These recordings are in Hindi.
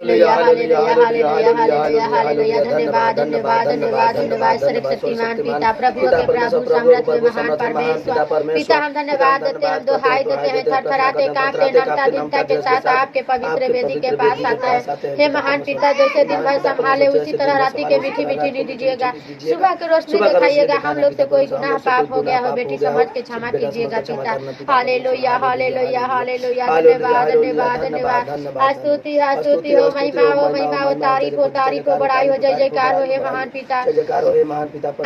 Hallelujah hallelujah hallelujah hallelujah hallelujah. धन्यवाद धन्यवाद धन्यवाद धन्यवाद सर्वशक्तिमान पिता, प्रभु के प्रभु, समर्थ में महान परमेश्वर पिता, हम धन्यवाद देते हैं, हम दुहाई देते हैं, थरथराते कांपते नमता दीनता के साथ आपके पवित्र वेदी के पास आते हैं। हे महान पिता, जैसे दिन भर संभाले उसी तरह रात्रि के मीठी मीठी नींद दीजिएगा, सुबह की रोशनी दिखाइएगा। हम लोग से कोई गुनाह पाप हो गया हो, बेटी समझ के क्षमा कीजिएगा पिता। Hallelujah hallelujah hallelujah. धन्यवाद धन्यवाद धन्यवाद। स्तुति स्तुति हो, महिमा हो, तारीफ हो, बड़ाई हो, जय जयकार हो। हे महान पिता,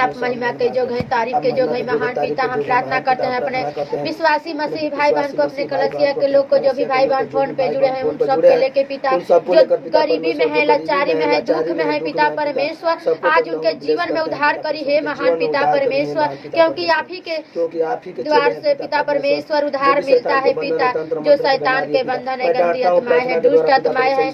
आप महिमा के जोग है, तारीफ के जोग है महान पिता। हम प्रार्थना करते हैं अपने विश्वासी मसीह भाई बहन को, अपने कलसिया के लोग को, जो भी भाई बहन फोन पे जुड़े हैं, उन सब के लेके पिता, जो गरीबी में है, लाचारी में है, दुख में है पिता परमेश्वर, आज उनके जीवन में उद्धार करी हे महान पिता परमेश्वर, क्योंकि आप ही के द्वार से पिता परमेश्वर उद्धार मिलता है पिता। जो शैतान के बंधन है, गंदी आत्माएं है, दुष्ट आत्माएं है,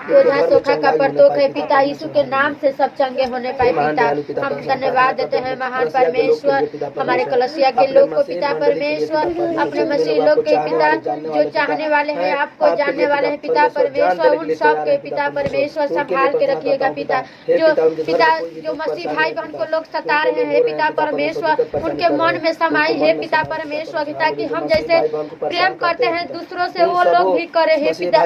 बोझा सोखा का परतोख है पिता, यीशु के नाम से सब चंगे होने पाए पिता। हम धन्यवाद देते हैं महान परमेश्वर, हमारे कलसिया के लोग को पिता परमेश्वर, अपने मसीह लोग के पिता, जो चाहने वाले हैं, आपको जानने वाले हैं पिता परमेश्वर, उन सब के पिता परमेश्वर संभाल के रखिएगा पिता। जो मसीह भाई बहन को लोग सता रहे हैं पिता परमेश्वर, उनके मन में समाई है पिता परमेश्वर, ताकि हम जैसे प्रेम करते हैं दूसरों से, वो लोग भी करे है पिता।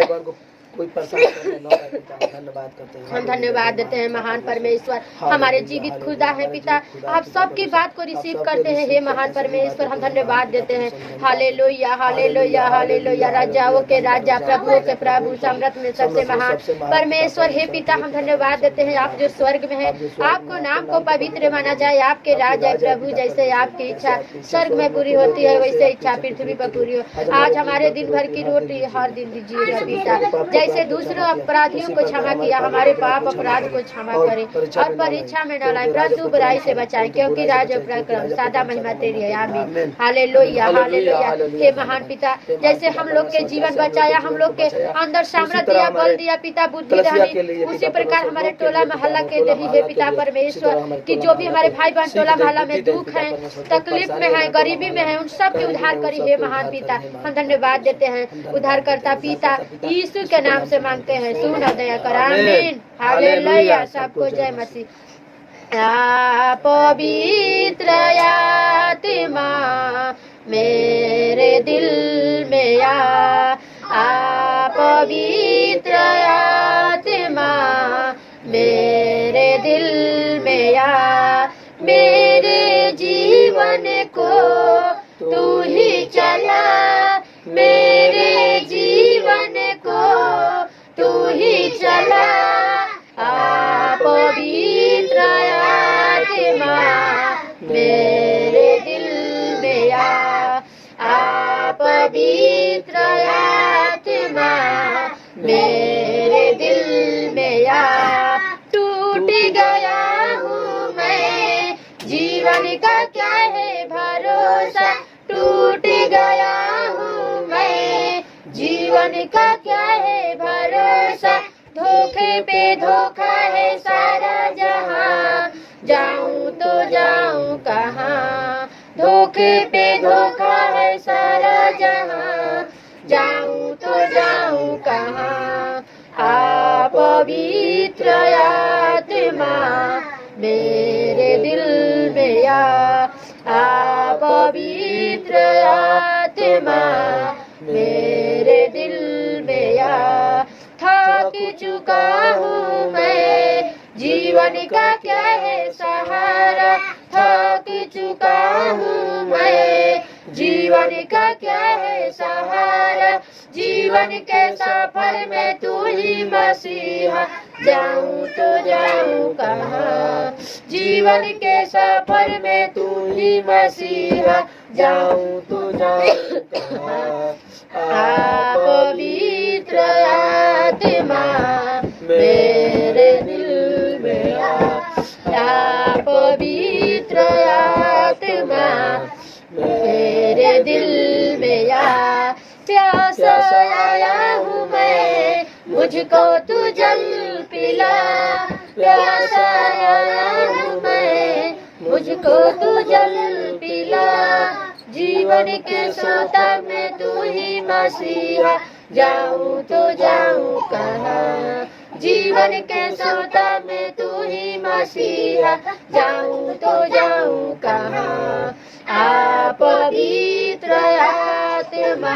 कोई धन्यवाद करते हैं, हम धन्यवाद देते हैं महान परमेश्वर, हमारे जीवित खुदा है पिता, आप सबकी बात को रिसीव करते हैं हे महान परमेश्वर। हम धन्यवाद देते हैं। Hallelujah hallelujah hallelujah. राजाओं के राजा, प्रभुओं के प्रभु, समर्थ में सबसे महान परमेश्वर हे पिता, हम धन्यवाद देते हैं। आप जो स्वर्ग में है, आपको नाम को पवित्र माना जाए, आपके राजा प्रभु, जैसे आपकी इच्छा स्वर्ग में पूरी होती है, वैसे इच्छा पृथ्वी पर पूरी हो। आज हमारे दिन भर की रोटी हर दिन दीजिएगा पिता, जैसे दूसरों अपराधियों को क्षमा किया, हमारे पाप अपराध को क्षमा करें, और परीक्षा में न लाए, परंतु बुराई से बचाएं, क्योंकि राज प्रक्रम सादा महिमा तेरी है। आमीन। Hallelujah hallelujah. हे महान पिता, जैसे हम लोग के जीवन बचाया, हम लोग के अंदर सामर्थ्य दिया, बल दिया पिता, बुद्धि रहनी, उसी प्रकार हमारे टोला मोहल्ला के दही है पिता परमेश्वर, कि जो भी हमारे भाई बहन टोला मोहल्ला में दुख है, तकलीफ में है, गरीबी में है, उन सब के उद्धार करी हे महान पिता। हम धन्यवाद देते हैं, उद्धारकर्ता पिता यीशु के नाम से मांगते हैं, सुन दया कर। आमीन हालेलुया। सबको जय मसीह। पवित्र आत्मा मेरे दिल में आ, पवित्र आत्मा मेरे दिल में आ, मेरे जीवन को तू ही चला, मेरे जीवन को तू ही चला। पवित्र आत्मा मेरे दिल में आ, पवित्र आत्मा मेरे दिल में आ। टूट गया हूँ मैं, जीवन का क्या है भरोसा, टूट गया हूँ मैं, जीवन का क्या है भरोसा, धोखे पे धोखा है सारा जहां, जाऊं तो जाऊं कहां, धोखे पे धोखा है सारा जहां, जाऊं तो जाऊं कहां। पवित्र आत्मा मेरे दिल में आ, पवित्र आत्मा मेरे दिल में आ। थक चुका हूँ मैं, जीवन का क्या है सहारा, थक चुका हूँ मैं, जीवन का क्या है सहारा, जीवन के सफर में तू ही मसीहा, जाऊं तो जाऊं कहाँ, जीवन के सफर में तू ही मसीहा, जाऊं तो जाऊं कहाँ। पवित्र आत्मा मेरे दिल में आ, पवित्र आत्मा मेरे दिल में आ। प्यास आया हूँ मैं, मुझको तू जल पिला, प्यास आया हूँ मैं, मुझको तू जल पिला, जीवन के सोता में तू ही मसीहा, जाऊं तो जाऊं कहाँ। जीवन के सौदा में तू ही मसीहा, जाऊं तो जाऊं कहाँ। आ पवित्र आत्मा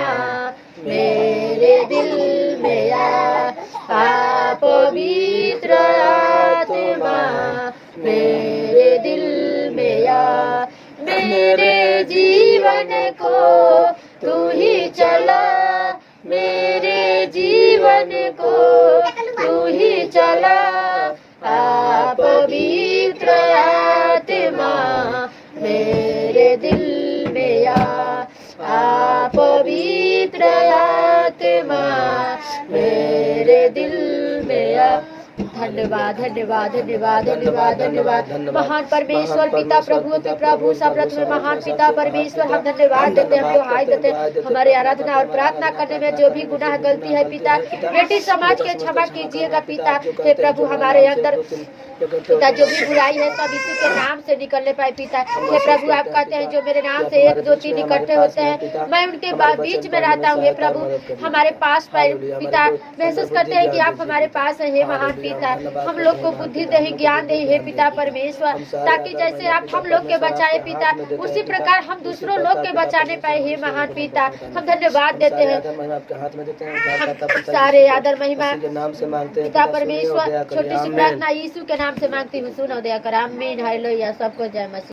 मेरे दिल में आ पवित्र आत्मा मेरे दिल में आ। मेरे जीवन को तू ही चला, मेरे जीवन को तू ही चला। आ पवित्र आत्मा मेरे दिल में आ पवित्र आत्मा मेरे दिल में आ। धन्यवाद धन्यवाद धन्यवाद धन्यवाद धन्यवाद महान परमेश्वर पिता प्रभु के प्रभु समर्थ में महान पिता परमेश्वर, हम धन्यवाद देते हैं, हम दुहाई देते हैं। हमारे आराधना और प्रार्थना करने में जो भी गुनाह गलती है पिता, बेटी समाज के क्षमा कीजिएगा पिता। हे प्रभु हमारे अंदर पिता जो भी बुराई है सब यीशु के नाम से निकलने पाए पिता। हे प्रभु आप कहते हैं जो मेरे नाम से 1 2 3 इकट्ठे होते हैं मैं उनके बीच में रहता हूँ। हे प्रभु हमारे पास पिता महसूस करते हैं कि आप हमारे पास है। हे महान पिता हम लोग को बुद्धि दे, ज्ञान दे हे पिता परमेश्वर, ताकि जैसे आप हम लोग के बचाए पिता उसी प्रकार हम दूसरों लोग के बचाने पाए। हे महान पिता हम धन्यवाद देते हैं, सारे आदर महिमा पिता परमेश्वर। छोटी सी प्रार्थना यीशु के नाम से मांगती हूँ, सुनो दया कर। आमीन हालेलुया। सबको जय मसीह।